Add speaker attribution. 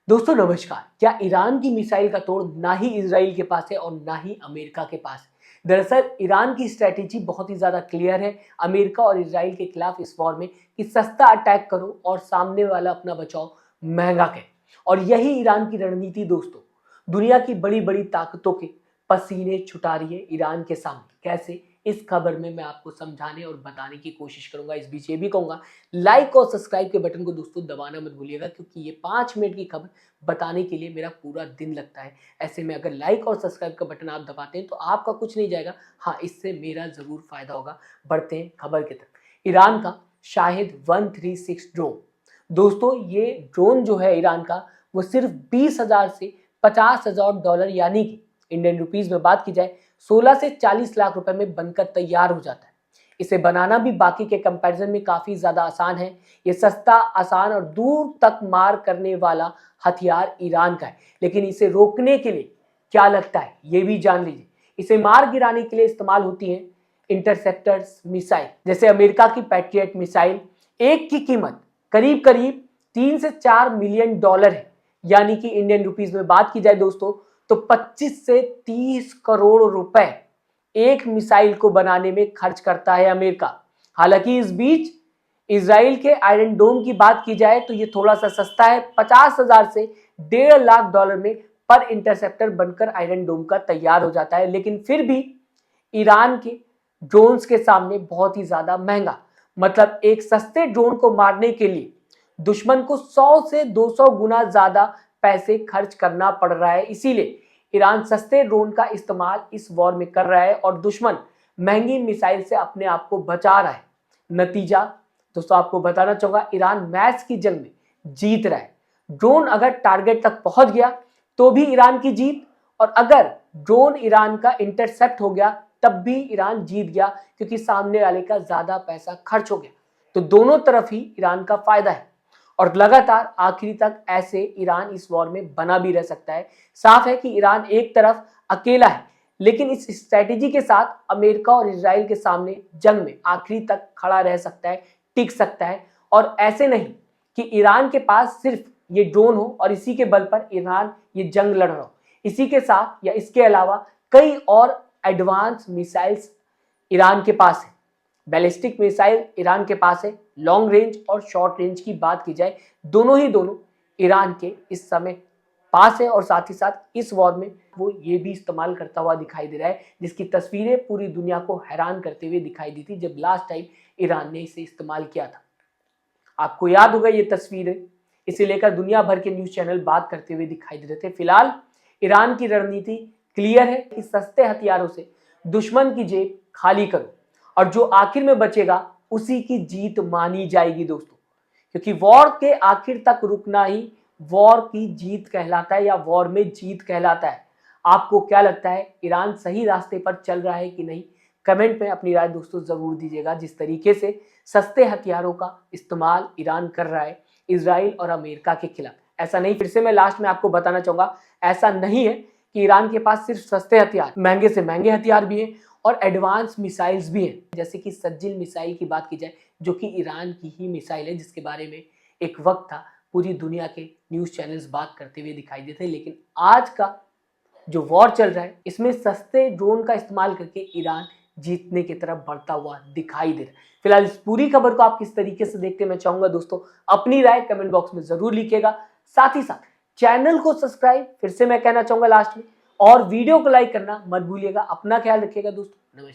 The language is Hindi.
Speaker 1: दोस्तों नमस्कार। क्या ईरान की मिसाइल का तोड़ ना ही इजराइल के पास है और ना ही अमेरिका के पास है। दरअसल ईरान की स्ट्रेटेजी बहुत ही ज्यादा क्लियर है अमेरिका और इजराइल के खिलाफ इस वॉर में कि सस्ता अटैक करो और सामने वाला अपना बचाओ महंगा कहे। और यही ईरान की रणनीति दोस्तों दुनिया की बड़ी बड़ी ताकतों के पसीने छुटा रही है ईरान के सामने। कैसे, इस खबर में मैं आपको समझाने और बताने की कोशिश करूंगा। इस बीच ये भी कहूंगा लाइक और सब्सक्राइब के बटन को दोस्तों दबाना मत भूलिएगा, क्योंकि ये 5 मिनट की खबर बताने के लिए मेरा पूरा दिन लगता है। ऐसे में अगर लाइक और सब्सक्राइब का बटन आप दबाते हैं तो आपका कुछ नहीं जाएगा, हाँ इससे मेरा जरूर फायदा होगा। बढ़ते हैं खबर की तरफ। ईरान का शाहिद 136 ड्रोन। दोस्तों ये ड्रोन जो है ईरान का, वो सिर्फ 20,000 से $50,000 यानी कि इंडियन रुपीज में बात की जाए 16 से 40 लाख रुपए में बनकर तैयार हो जाता है। इसे बनाना भी बाकी के कंपैरिजन में काफी ज्यादा आसान है। ये सस्ता, आसान और दूर तक मार करने वाला हथियार ईरान का है। लेकिन इसे रोकने के लिए क्या लगता है ये भी जान लीजिए। इसे मार गिराने के लिए इस्तेमाल होती है इंटरसेप्टर्स मिसाइल, जैसे अमेरिका की पैट्रियट मिसाइल। एक की कीमत करीब करीब 3 से 4 मिलियन डॉलर है, यानी कि इंडियन रुपीज में बात की जाए दोस्तों तो 25 से 30 करोड़ रुपए एक मिसाइल को बनाने में खर्च करता है अमेरिका। हालांकि इस बीच इजराइल के आयरन डोम की बात की जाए तो ये थोड़ा सा सस्ता है। 50,000 से $1.5 लाख में पर इंटरसेप्टर बनकर आयरन डोम का तैयार हो जाता है। लेकिन फिर भी ईरान के ड्रोन्स के सामने बहुत ही ज्यादा महंगा। मतलब एक सस्ते ड्रोन को मारने के लिए दुश्मन को 100 से 200 गुना ज्यादा पैसे खर्च करना पड़ रहा है। इसीलिए ईरान सस्ते ड्रोन का इस्तेमाल इस वॉर में कर रहा है और दुश्मन महंगी मिसाइल से अपने आप को बचा रहा है। नतीजा दोस्तों आपको बताना चाहूंगा, ईरान मैच की जंग में जीत रहा है। ड्रोन अगर टारगेट तक पहुंच गया तो भी ईरान की जीत, और अगर ड्रोन ईरान का इंटरसेप्ट हो गया तब भी ईरान जीत गया, क्योंकि सामने वाले का ज्यादा पैसा खर्च हो गया। तो दोनों तरफ ही ईरान का फायदा है और लगातार आखिरी तक ऐसे ईरान इस वॉर में बना भी रह सकता है। साफ है कि ईरान एक तरफ अकेला है, लेकिन इस स्ट्रेटेजी के साथ अमेरिका और इजराइल के सामने जंग में आखिरी तक खड़ा रह सकता है, टिक सकता है। और ऐसे नहीं कि ईरान के पास सिर्फ ये ड्रोन हो और इसी के बल पर ईरान ये जंग लड़ रहा हो। इसी के साथ या इसके अलावा कई और एडवांस मिसाइल्स ईरान के पास है। बैलिस्टिक मिसाइल ईरान के पास है। लॉन्ग रेंज और शॉर्ट रेंज की बात की जाए दोनों ईरान के इस समय पास है। और साथ ही साथ इस वॉर में वो ये भी इस्तेमाल करता हुआ दिखाई दे रहा है, जिसकी तस्वीरें पूरी दुनिया को हैरान करते हुए दिखाई दी थी जब लास्ट टाइम ईरान ने इसे इस्तेमाल किया था। आपको याद होगा ये तस्वीरें, इसे लेकर दुनिया भर के न्यूज चैनल बात करते हुए दिखाई दे रहे थे। फिलहाल ईरान की रणनीति क्लियर है कि सस्ते हथियारों से दुश्मन की जेब खाली करो और जो आखिर में बचेगा उसी की जीत मानी जाएगी दोस्तों। क्योंकि वॉर के आखिर तक रुकना ही वॉर की जीत कहलाता है या वॉर में जीत कहलाता है। आपको क्या लगता है, ईरान सही रास्ते पर चल रहा है कि नहीं? कमेंट में अपनी राय दोस्तों जरूर दीजिएगा। जिस तरीके से सस्ते हथियारों का इस्तेमाल ईरान कर रहा है इजराइल और अमेरिका के खिलाफ, ऐसा नहीं, फिर से मैं लास्ट में आपको बताना चाहूंगा, ऐसा नहीं है कि ईरान के पास सिर्फ सस्ते हथियार, महंगे से महंगे हथियार भी हैं और एडवांस मिसाइल्स भी हैं। जैसे कि सज्जिल मिसाइल की बात की जाए जो कि ईरान की ही मिसाइल है, जिसके बारे में एक वक्त था पूरी दुनिया के न्यूज चैनल्स बात करते हुए दिखाई देते। लेकिन आज का जो वॉर चल रहा है इसमें सस्ते ड्रोन का इस्तेमाल करके ईरान जीतने की तरफ बढ़ता हुआ दिखाई दे रहा है। फिलहाल इस पूरी खबर को आप किस तरीके से देखते हैं मैं चाहूंगा दोस्तों अपनी राय कमेंट बॉक्स में जरूर लिखिएगा। साथ ही साथ चैनल को सब्सक्राइब फिर से मैं कहना चाहूंगा लास्ट में, और वीडियो को लाइक करना मत भूलिएगा। अपना ख्याल रखिएगा दोस्तों। नमस्कार।